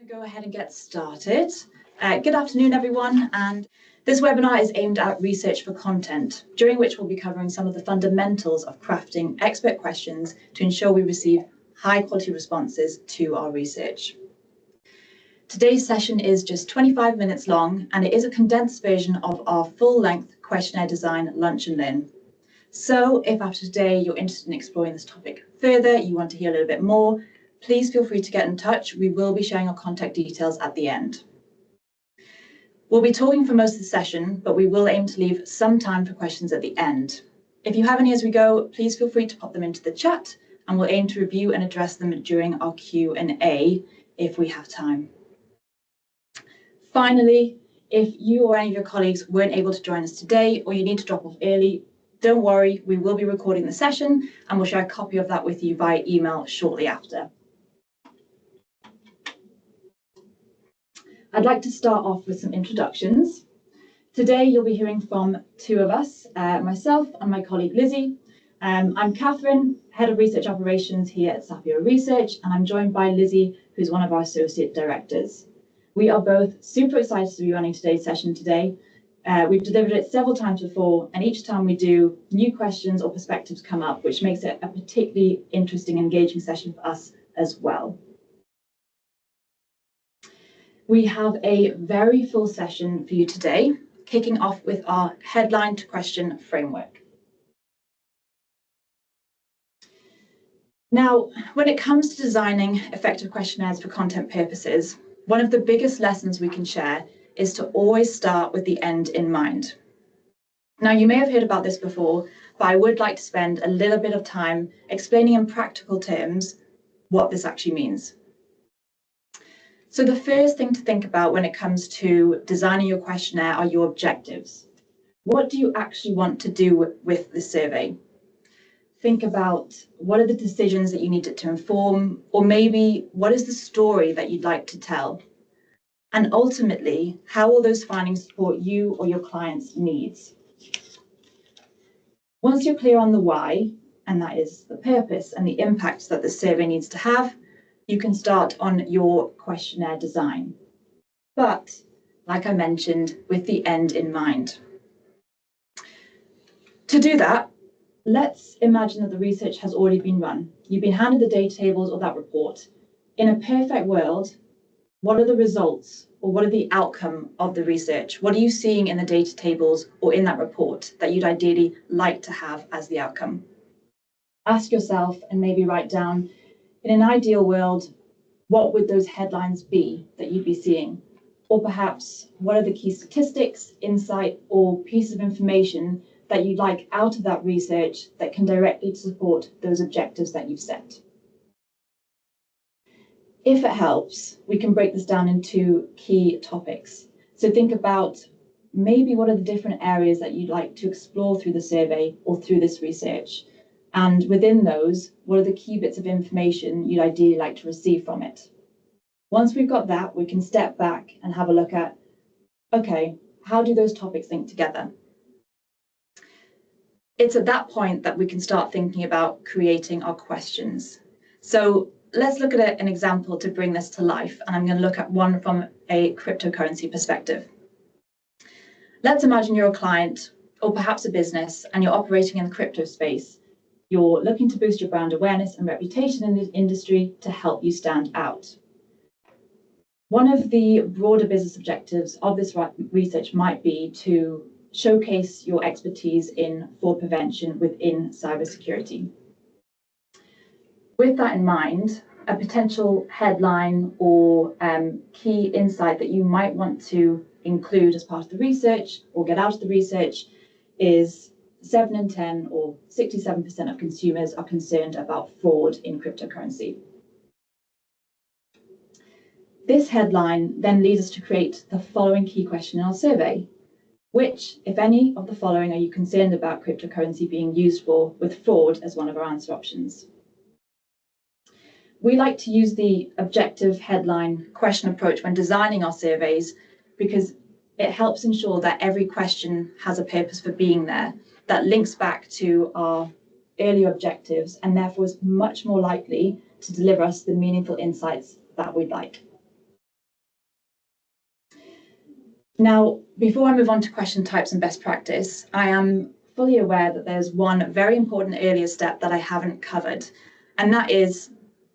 Go ahead and get started. Good afternoon, everyone. And this webinar is aimed at research for content, during which we'll be covering some of the fundamentals of crafting expert questions to ensure we receive high quality responses to our research. Today's session is just 25 minutes long, and it is a condensed version of our full-length questionnaire design lunch and learn. So if after today you're interested in exploring this topic further, you want to hear a little bit more, please feel free to get in touch. We will be sharing our contact details at the end. We'll be talking for most of the session, but we will aim to leave some time for questions at the end. If you have any as we go, please feel free to pop them into the chat, and we'll aim to review and address them during our Q&A if we have time. Finally, if you or any of your colleagues weren't able to join us today, or you need to drop off early, don't worry, we will be recording the session, and we'll share a copy of that with you via email shortly after. I'd like to start off with some introductions. Today you'll be hearing from two of us, myself and my colleague Lizzie. I'm Catherine, Head of Research Operations here at Sapphire Research, and I'm joined by Lizzie, who's one of our Associate Directors. We are both super excited to be running today's session today. We've delivered it several times before, and each time we do, new questions or perspectives come up, which makes it a particularly interesting and engaging session for us as well. We have a very full session for you today, kicking off with our headline to question framework. Now, when it comes to designing effective questionnaires for content purposes, one of the biggest lessons we can share is to always start with the end in mind. Now, you may have heard about this before, but I would like to spend a little bit of time explaining in practical terms what this actually means. So the first thing to think about when it comes to designing your questionnaire are your objectives. What do you actually want to do with the survey? Think about what are the decisions that you need it to inform, or maybe what is the story that you'd like to tell? And ultimately, how will those findings support you or your client's needs? Once you're clear on the why, and that is the purpose and the impact that the survey needs to have, you can start on your questionnaire design. But, like I mentioned, with the end in mind. To do that, let's imagine that the research has already been run. You've been handed the data tables or that report. In a perfect world, what are the results or what are the outcome of the research? What are you seeing in the data tables or in that report that you'd ideally like to have as the outcome? Ask yourself and maybe write down, in an ideal world, what would those headlines be that you'd be seeing? Or perhaps, what are the key statistics, insight, or piece of information that you'd like out of that research that can directly support those objectives that you've set? If it helps, we can break this down into key topics. So think about maybe what are the different areas that you'd like to explore through the survey or through this research. And within those, what are the key bits of information you'd ideally like to receive from it? Once we've got that, we can step back and have a look at, okay, how do those topics link together? It's at that point that we can start thinking about creating our questions. So let's look at an example to bring this to life, and I'm going to look at one from a cryptocurrency perspective. Let's imagine you're a client, or perhaps a business, and you're operating in the crypto space. You're looking to boost your brand awareness and reputation in the industry to help you stand out. One of the broader business objectives of this research might be to showcase your expertise in fraud prevention within cybersecurity. With that in mind, a potential headline or key insight that you might want to include as part of the research or get out of the research is 7 in 10 or 67% of consumers are concerned about fraud in cryptocurrency. This headline then leads us to create the following key question in our survey. Which, if any, of the following are you concerned about cryptocurrency being used for, with fraud as one of our answer options? We like to use the objective headline question approach when designing our surveys because it helps ensure that every question has a purpose for being there that links back to our earlier objectives and therefore is much more likely to deliver us the meaningful insights that we'd like. Now, before I move on to question types and best practice, I am fully aware that there's one very important earlier step that I haven't covered, and that is,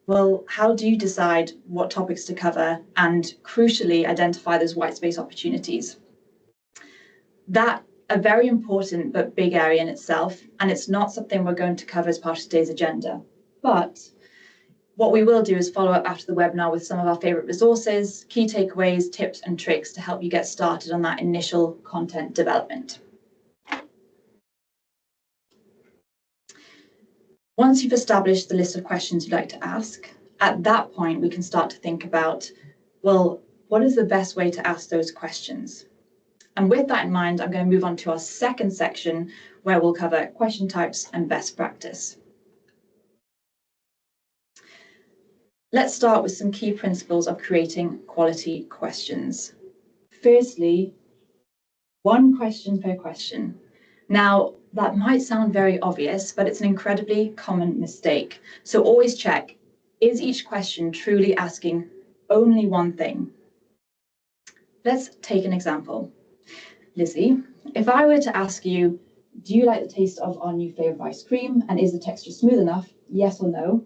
well, how do you decide what topics to cover and, crucially, identify those white space opportunities? That's a very important but big area in itself, and it's not something we're going to cover as part of today's agenda. But what we will do is follow up after the webinar with some of our favorite resources, key takeaways, tips and tricks to help you get started on that initial content development. Once you've established the list of questions you'd like to ask, at that point we can start to think about, well, what is the best way to ask those questions? And with that in mind, I'm going to move on to our second section where we'll cover question types and best practice. Let's start with some key principles of creating quality questions. Firstly, one question per question. Now, that might sound very obvious, but it's an incredibly common mistake. So always check, is each question truly asking only one thing? Let's take an example. Lizzie, if I were to ask you, do you like the taste of our new flavour of ice cream, and is the texture smooth enough, yes or no?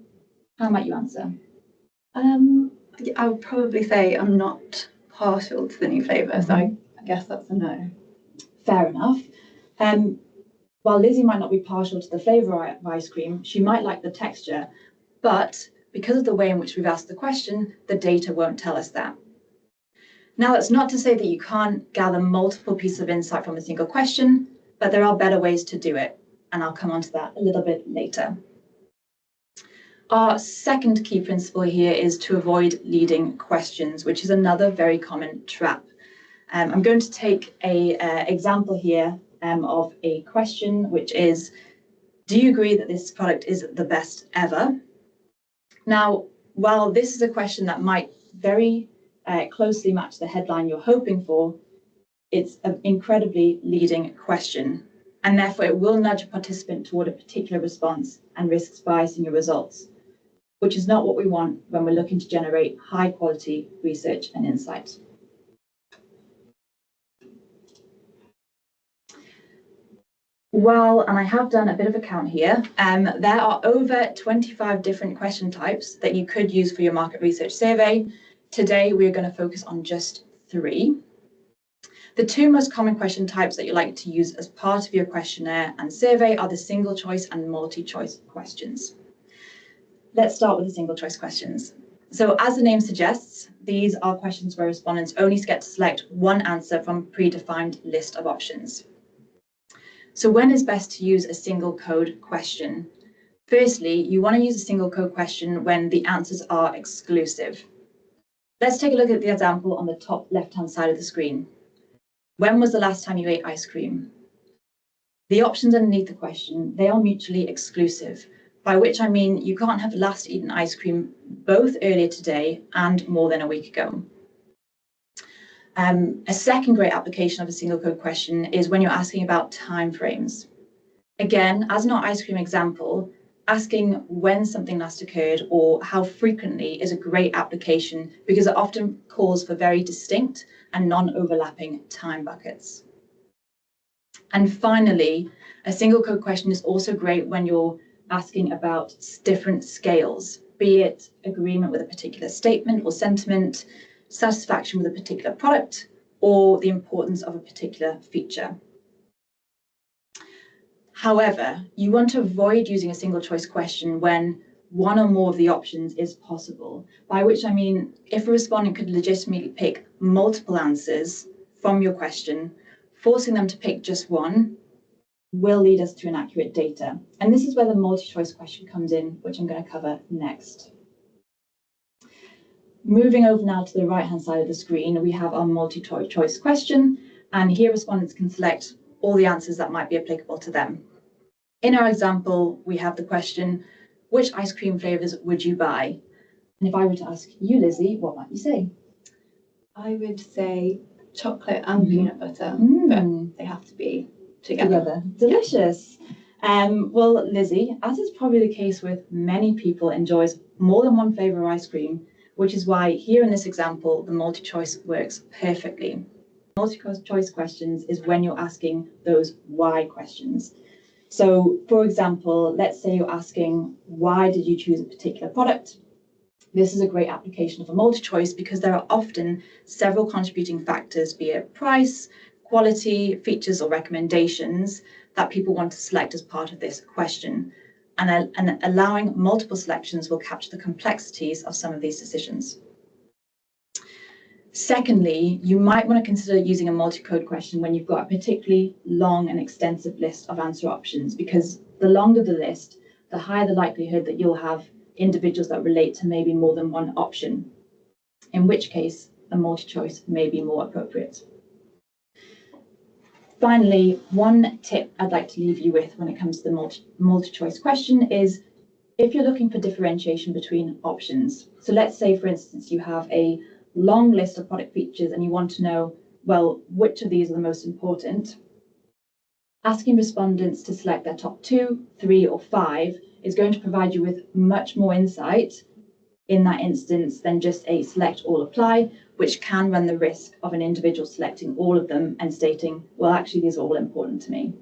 How might you answer? I would probably say I'm not partial to the new flavour, so I guess that's a no. Fair enough. While Lizzie might not be partial to the flavour of ice cream, she might like the texture, but because of the way in which we've asked the question, the data won't tell us that. Now, that's not to say that you can't gather multiple pieces of insight from a single question, but there are better ways to do it, and I'll come on to that a little bit later. Our second key principle here is to avoid leading questions, which is another very common trap. I'm going to take an example here of a question, which is, do you agree that this product is the best ever? Now, while this is a question that might very closely match the headline you're hoping for, it's an incredibly leading question, and therefore it will nudge a participant toward a particular response and risks biasing your results, which is not what we want when we're looking to generate high quality research and insight. Well, and I have done a bit of a count here, there are over 25 different question types that you could use for your market research survey. Today, we're going to focus on just 3. The 2 most common question types that you like to use as part of your questionnaire and survey are the single choice and multi-choice questions. Let's start with the single choice questions. So as the name suggests, these are questions where respondents only get to select one answer from a predefined list of options. So when is best to use a single code question? Firstly, you want to use a single code question when the answers are exclusive. Let's take a look at the example on the top left-hand side of the screen. When was the last time you ate ice cream? The options underneath the question, they are mutually exclusive, by which I mean you can't have last eaten ice cream both earlier today and more than a week ago. A second great application of a single code question is when you're asking about timeframes. Again, as in our ice cream example, asking when something last occurred or how frequently is a great application because it often calls for very distinct and non-overlapping time buckets. And finally, a single code question is also great when you're asking about different scales, be it agreement with a particular statement or sentiment, satisfaction with a particular product, or the importance of a particular feature. However, you want to avoid using a single choice question when one or more of the options is possible, by which I mean if a respondent could legitimately pick multiple answers from your question, forcing them to pick just one will lead us to inaccurate data. And this is where the multi-choice question comes in, which I'm going to cover next. Moving over now to the right-hand side of the screen, we have our multi-choice question, and here respondents can select all the answers that might be applicable to them. In our example, we have the question, which ice cream flavours would you buy? And if I were to ask you, Lizzie, what might you say? I would say chocolate and peanut butter, but they have to be together. Delicious. Yeah. Well, Lizzie, as is probably the case with many people, enjoys more than one flavour of ice cream, which is why here in this example, the multi-choice works perfectly. multi-choice questions is when you're asking those why questions. So, for example, let's say you're asking, why did you choose a particular product? This is a great application of a multi-choice because there are often several contributing factors, be it price, quality, features, or recommendations that people want to select as part of this question. And allowing multiple selections will capture the complexities of some of these decisions. Secondly, you might want to consider using a multi-code question when you've got a particularly long and extensive list of answer options, because the longer the list, the higher the likelihood that you'll have individuals that relate to maybe more than one option, in which case a multi-choice may be more appropriate. Finally, one tip I'd like to leave you with when it comes to the multi-choice question is if you're looking for differentiation between options. So let's say, for instance, you have a long list of product features and you want to know, well, which of these are the most important. Asking respondents to select their top 2, 3, or 5 is going to provide you with much more insight in that instance than just a select all apply, which can run the risk of an individual selecting all of them and stating, well, actually, these are all important to me.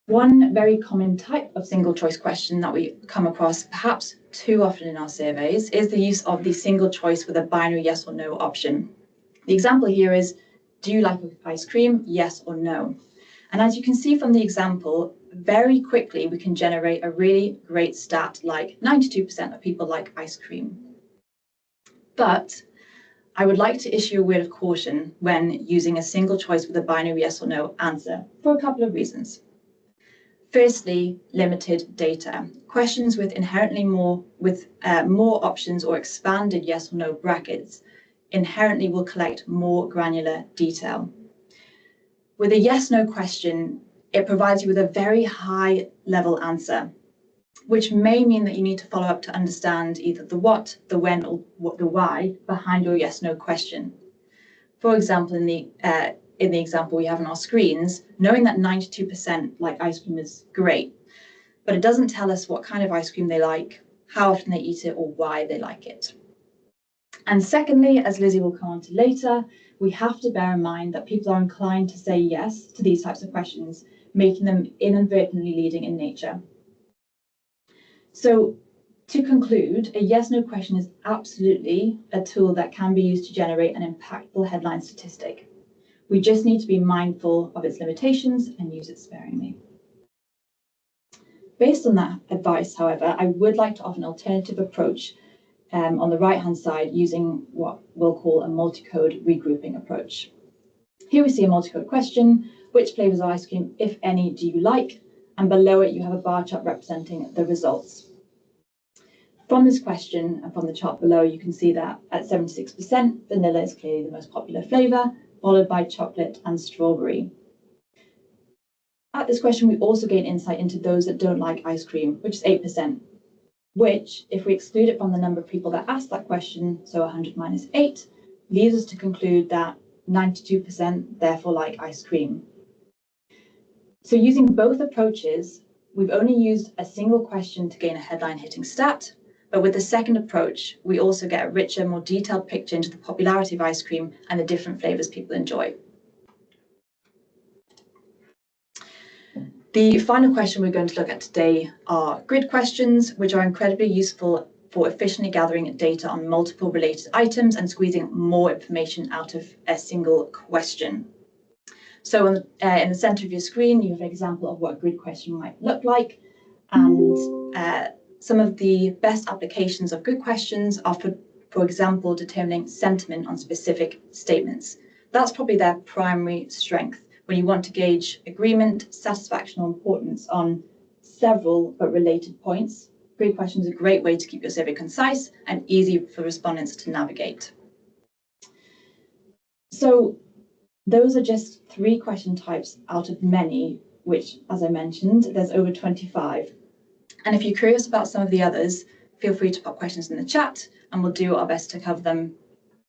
One very common type of single choice question that we come across perhaps too often in our surveys is the use of the single choice with a binary yes or no option. The example here is, do you like ice cream? Yes or no. And as you can see from the example, very quickly we can generate a really great stat like 92% of people like ice cream. But I would like to issue a word of caution when using a single choice with a binary yes or no answer for a couple of reasons. Firstly, limited data. Questions with inherently more options or expanded yes or no brackets inherently will collect more granular detail. With a yes/no question, it provides you with a very high level answer, which may mean that you need to follow up to understand either the what, the when, or the why behind your yes/no question. For example, in the example we have on our screens, knowing that 92% like ice cream is great, but it doesn't tell us what kind of ice cream they like, how often they eat it, or why they like it. And secondly, as Lizzie will come on to later, we have to bear in mind that people are inclined to say yes to these types of questions, making them inadvertently leading in nature. So to conclude, a yes/no question is absolutely a tool that can be used to generate an impactful headline statistic. We just need to be mindful of its limitations and use it sparingly. Based on that advice, however, I would like to offer an alternative approach on the right-hand side using what we'll call a multi-code regrouping approach. Here we see a multi-code question: which flavors of ice cream, if any, do you like? And below it, you have a bar chart representing the results. From this question and from the chart below, you can see that at 76%, vanilla is clearly the most popular flavor, followed by chocolate and strawberry. At this question, we also gain insight into those that don't like ice cream, which is 8%, which, if we exclude it from the number of people that asked that question, so 100 minus 8, leads us to conclude that 92% therefore like ice cream. So using both approaches, we've only used a single question to gain a headline hitting stat, but with the second approach, we also get a richer, more detailed picture into the popularity of ice cream and the different flavors people enjoy. The final question we're going to look at today are grid questions, which are incredibly useful for efficiently gathering data on multiple related items and squeezing more information out of a single question. So in the center of your screen, you have an example of what a grid question might look like. And some of the best applications of grid questions are, for example, determining sentiment on specific statements. That's probably their primary strength. When you want to gauge agreement, satisfaction, or importance on several but related points, grid questions are a great way to keep your survey concise and easy for respondents to navigate. So those are just 3 question types out of many, which, as I mentioned, there's over 25. And if you're curious about some of the others, feel free to pop questions in the chat and we'll do our best to cover them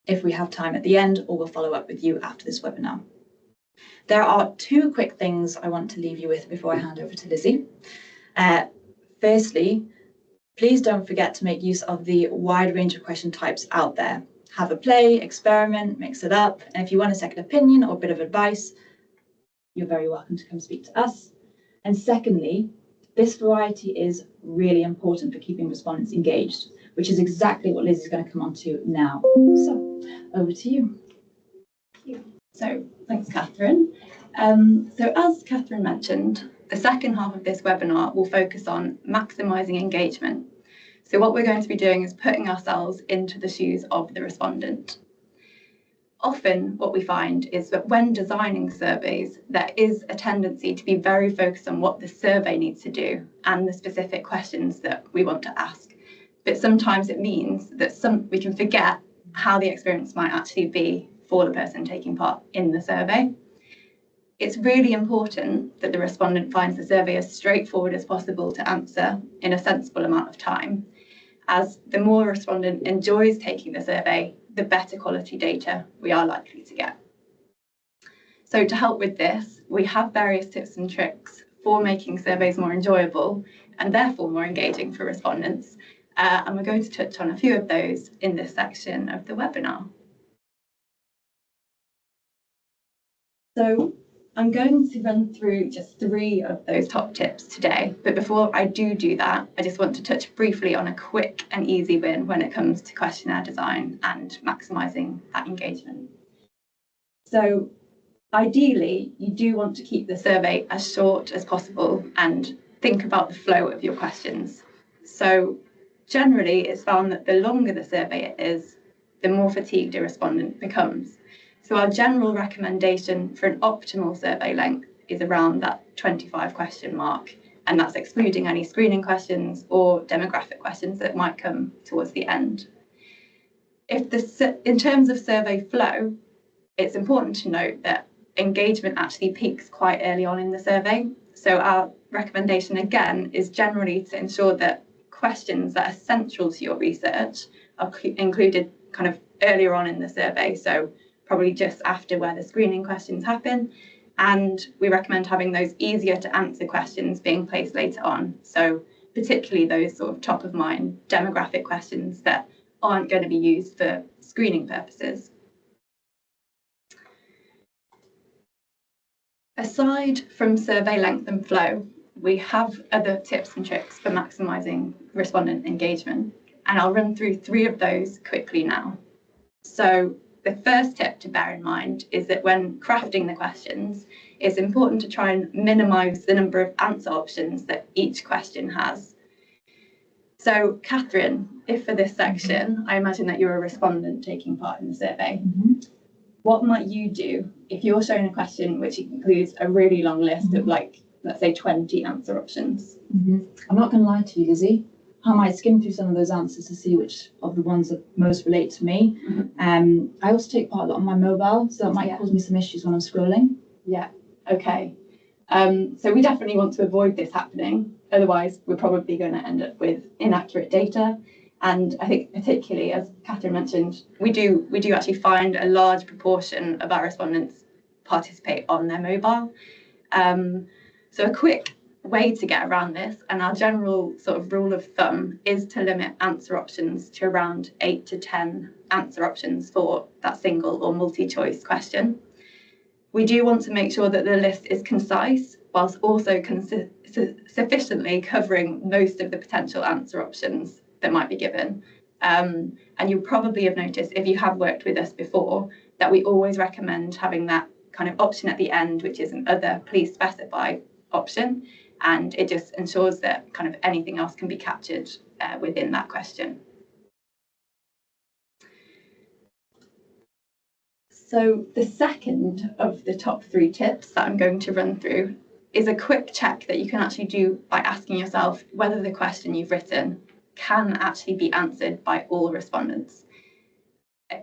if we have time at the end, or we'll follow up with you after this webinar. There are 2 quick things I want to leave you with before I hand over to Lizzie. Firstly, please don't forget to make use of the wide range of question types out there. have a play, experiment, mix it up. And if you want a second opinion or a bit of advice, you're very welcome to come speak to us. And secondly, this variety is really important for keeping respondents engaged, which is exactly what Liz is going to come on to now. So over to you. Thank you. So thanks, Catherine. So as Catherine mentioned, the second half of this webinar will focus on maximising engagement. So what we're going to be doing is putting ourselves into the shoes of the respondent. Often what we find is that when designing surveys, there is a tendency to be very focused on what the survey needs to do and the specific questions that we want to ask. But sometimes it means that we can forget how the experience might actually be for the person taking part in the survey. It's really important that the respondent finds the survey as straightforward as possible to answer in a sensible amount of time, as the more a respondent enjoys taking the survey, the better quality data we are likely to get. So to help with this, we have various tips and tricks for making surveys more enjoyable and therefore more engaging for respondents. And we're going to touch on a few of those in this section of the webinar. So I'm going to run through just 3 of those top tips today, but before I do that, I just want to touch briefly on a quick and easy win when it comes to questionnaire design and maximising that engagement. So ideally, you do want to keep the survey as short as possible and think about the flow of your questions. So generally, it's found that the longer the survey is, the more fatigued a respondent becomes. So our general recommendation for an optimal survey length is around that 25 question mark, and that's excluding any screening questions or demographic questions that might come towards the end. In terms of survey flow, it's important to note that engagement actually peaks quite early on in the survey. So our recommendation again is generally to ensure that questions that are central to your research are included kind of earlier on in the survey. So probably just after where the screening questions happen. And we recommend having those easier to answer questions being placed later on. So particularly those sort of top of mind demographic questions that aren't going to be used for screening purposes. Aside from survey length and flow, we have other tips and tricks for maximising respondent engagement. And I'll run through 3 of those quickly now. So the first tip to bear in mind is that when crafting the questions, it's important to try and minimise the number of answer options that each question has. So, Catherine, if for this section, I imagine that you're a respondent taking part in the survey, what might you do if you're shown a question which includes a really long list of, like, let's say 20 answer options? I'm not going to lie to you, Lizzie. I might skim through some of those answers to see which of the ones that most relate to me. I also take part a lot on my mobile, so that might cause me some issues when I'm scrolling. Yeah, okay. So we definitely want to avoid this happening. Otherwise, we're probably going to end up with inaccurate data. And I think particularly, as Catherine mentioned, we do actually find a large proportion of our respondents participate on their mobile. So a quick way to get around this, and our general sort of rule of thumb, is to limit answer options to around 8 to 10 answer options for that single or multi-choice question. We do want to make sure that the list is concise, whilst also sufficiently covering most of the potential answer options that might be given. And you'll probably have noticed, if you have worked with us before, that we always recommend having that kind of option at the end, which is an other please specify option. And it just ensures that kind of anything else can be captured within that question. So the second of the top 3 tips that I'm going to run through is a quick check that you can actually do by asking yourself whether the question you've written can actually be answered by all respondents.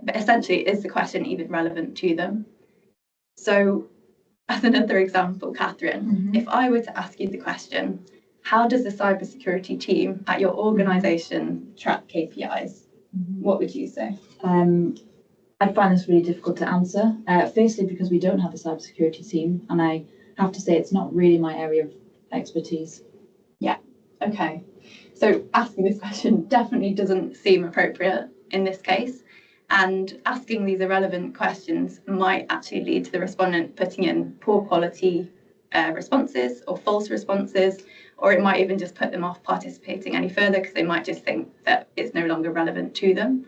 But essentially, is the question even relevant to them? So as another example, Catherine, if I were to ask you the question, how does the cybersecurity team at your organisation track KPIs? What would you say? I'd find this really difficult to answer. Firstly, because we don't have a cybersecurity team, and I have to say it's not really my area of expertise. Yeah, okay. So asking this question definitely doesn't seem appropriate in this case. And asking these irrelevant questions might actually lead to the respondent putting in poor quality responses or false responses, or it might even just put them off participating any further because they might just think that it's no longer relevant to them.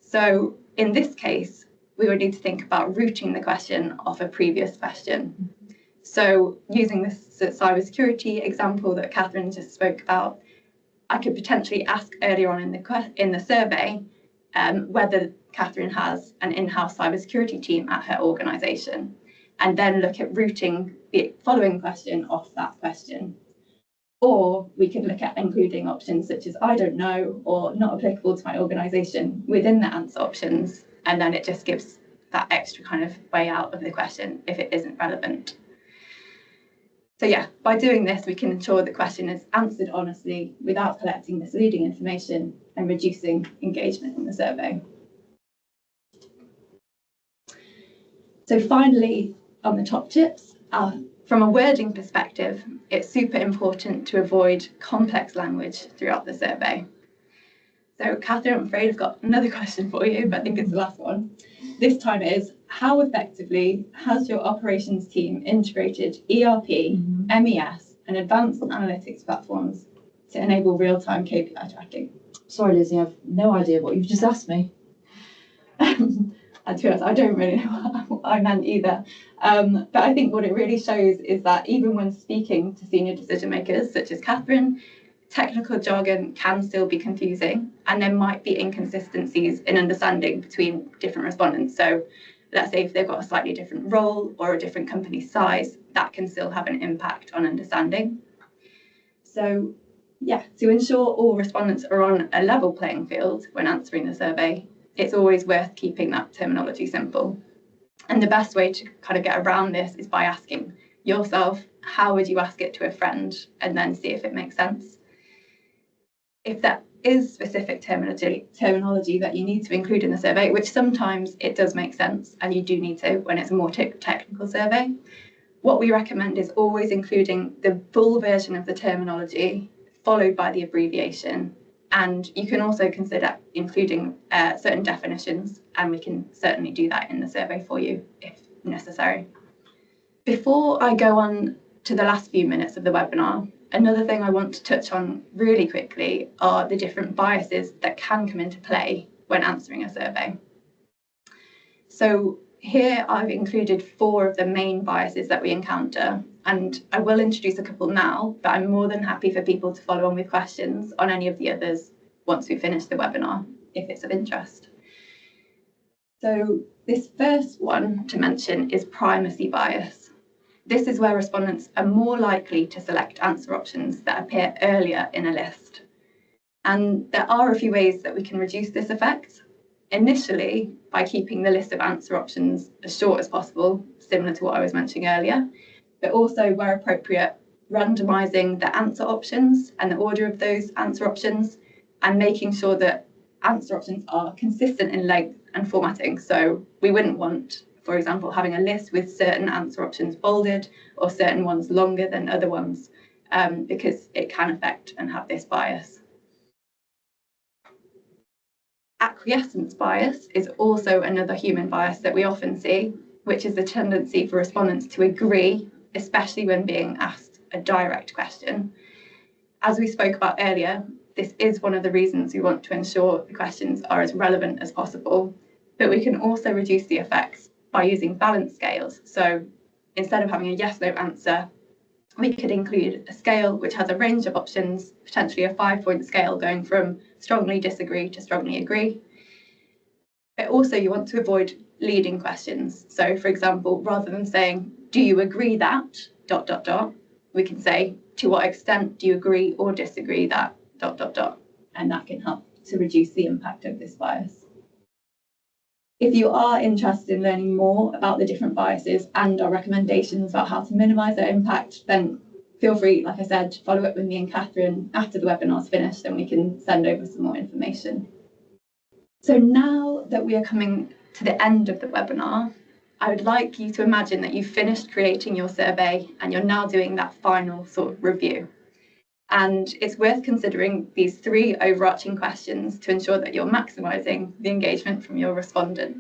So in this case, we would need to think about routing the question off a previous question. So using this cybersecurity example that Catherine just spoke about, I could potentially ask earlier on in the survey whether Catherine has an in-house cybersecurity team at her organisation, and then look at routing the following question off that question. Or we could look at including options such as I don't know or not applicable to my organisation within the answer options, and then it just gives that extra kind of way out of the question if it isn't relevant. So yeah, by doing this, we can ensure the question is answered honestly without collecting misleading information and reducing engagement in the survey. So finally, on the top tips, from a wording perspective, it's super important to avoid complex language throughout the survey. So Catherine, I'm afraid I've got another question for you, but I think it's the last one. This time it is, how effectively has your operations team integrated ERP, MES, and advanced analytics platforms to enable real-time KPI tracking? Sorry, Lizzie, I've no idea what you've just asked me. To be honest, I don't really know what I meant either. But I think what it really shows is that even when speaking to senior decision makers, such as Catherine, technical jargon can still be confusing, and there might be inconsistencies in understanding between different respondents. So let's say if they've got a slightly different role or a different company size, that can still have an impact on understanding. So yeah, to ensure all respondents are on a level playing field when answering the survey, it's always worth keeping that terminology simple. And the best way to kind of get around this is by asking yourself, how would you ask it to a friend, and then see if it makes sense. If there is specific terminology that you need to include in the survey, which sometimes it does make sense, and you do need to when it's a more technical survey, what we recommend is always including the full version of the terminology, followed by the abbreviation. And you can also consider including certain definitions, and we can certainly do that in the survey for you if necessary. Before I go on to the last few minutes of the webinar, another thing I want to touch on really quickly are the different biases that can come into play when answering a survey. So here I've included 4 of the main biases that we encounter, and I will introduce a couple now, but I'm more than happy for people to follow on with questions on any of the others once we finish the webinar, if it's of interest. So this first one to mention is primacy bias. This is where respondents are more likely to select answer options that appear earlier in a list. And there are a few ways that we can reduce this effect. Initially, by keeping the list of answer options as short as possible, similar to what I was mentioning earlier, but also, where appropriate, randomising the answer options and the order of those answer options, and making sure that answer options are consistent in length and formatting. So we wouldn't want, for example, having a list with certain answer options bolded or certain ones longer than other ones, because it can affect and have this bias. Acquiescence bias is also another human bias that we often see, which is the tendency for respondents to agree, especially when being asked a direct question. As we spoke about earlier, this is one of the reasons we want to ensure the questions are as relevant as possible, but we can also reduce the effects by using balance scales. So instead of having a yes/no answer, we could include a scale which has a range of options, potentially a 5-point scale going from strongly disagree to strongly agree. But also you want to avoid leading questions. So for example, rather than saying, do you agree that, ... we can say, to what extent do you agree or disagree that, ... And that can help to reduce the impact of this bias. If you are interested in learning more about the different biases and our recommendations about how to minimise their impact, then feel free, like I said, to follow up with me and Catherine after the webinar's finished, and we can send over some more information. So now that we are coming to the end of the webinar, I would like you to imagine that you've finished creating your survey and you're now doing that final sort of review. And it's worth considering these 3 overarching questions to ensure that you're maximising the engagement from your respondent.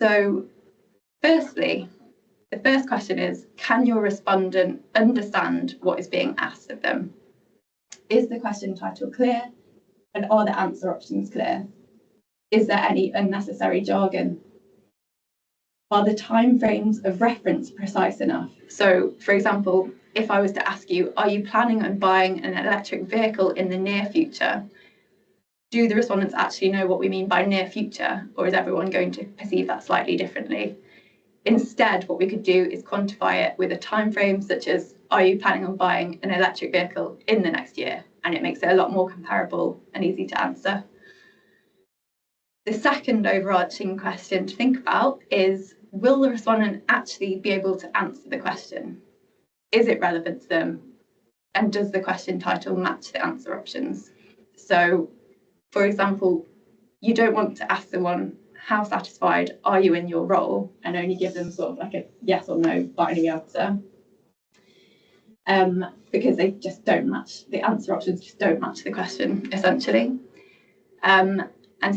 So firstly, the first question is, can your respondent understand what is being asked of them? Is the question title clear? And are the answer options clear? Is there any unnecessary jargon? Are the timeframes of reference precise enough? So, for example, if I was to ask you, are you planning on buying an electric vehicle in the near future? Do the respondents actually know what we mean by near future, or is everyone going to perceive that slightly differently? Instead, what we could do is quantify it with a time frame such as, are you planning on buying an electric vehicle in the next year? And it makes it a lot more comparable and easy to answer. The second overarching question to think about is, will the respondent actually be able to answer the question? Is it relevant to them? And does the question title match the answer options? So, for example, you don't want to ask someone, how satisfied are you in your role, and only give them sort of like a yes or no binary answer, because they just don't match, the answer options just don't match the question, essentially. And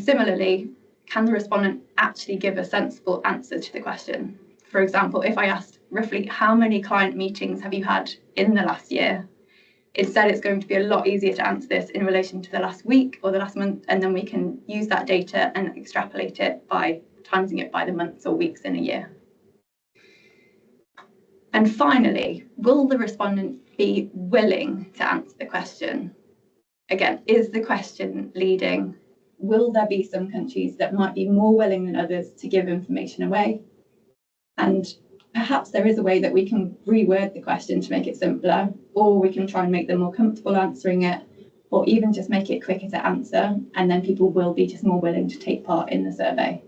similarly, can the respondent actually give a sensible answer to the question? For example, if I asked roughly how many client meetings have you had in the last year, instead it's going to be a lot easier to answer this in relation to the last week or the last month, and then we can use that data and extrapolate it by timesing it by the months or weeks in a year. And finally, will the respondent be willing to answer the question? Again, is the question leading? Will there be some countries that might be more willing than others to give information away? And perhaps there is a way that we can reword the question to make it simpler, or we can try and make them more comfortable answering it, or even just make it quicker to answer, and then people will be just more willing to take part in the survey.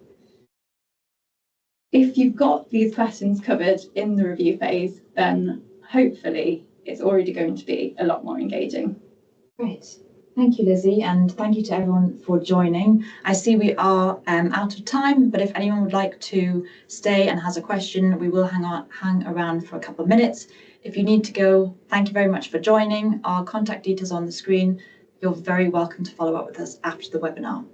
If you've got these questions covered in the review phase, then hopefully it's already going to be a lot more engaging. Great. Thank you, Lizzie, and thank you to everyone for joining. I see we are out of time, but if anyone would like to stay and has a question, we will hang around for a couple of minutes. If you need to go, thank you very much for joining. Our contact details on the screen. You're very welcome to follow up with us after the webinar.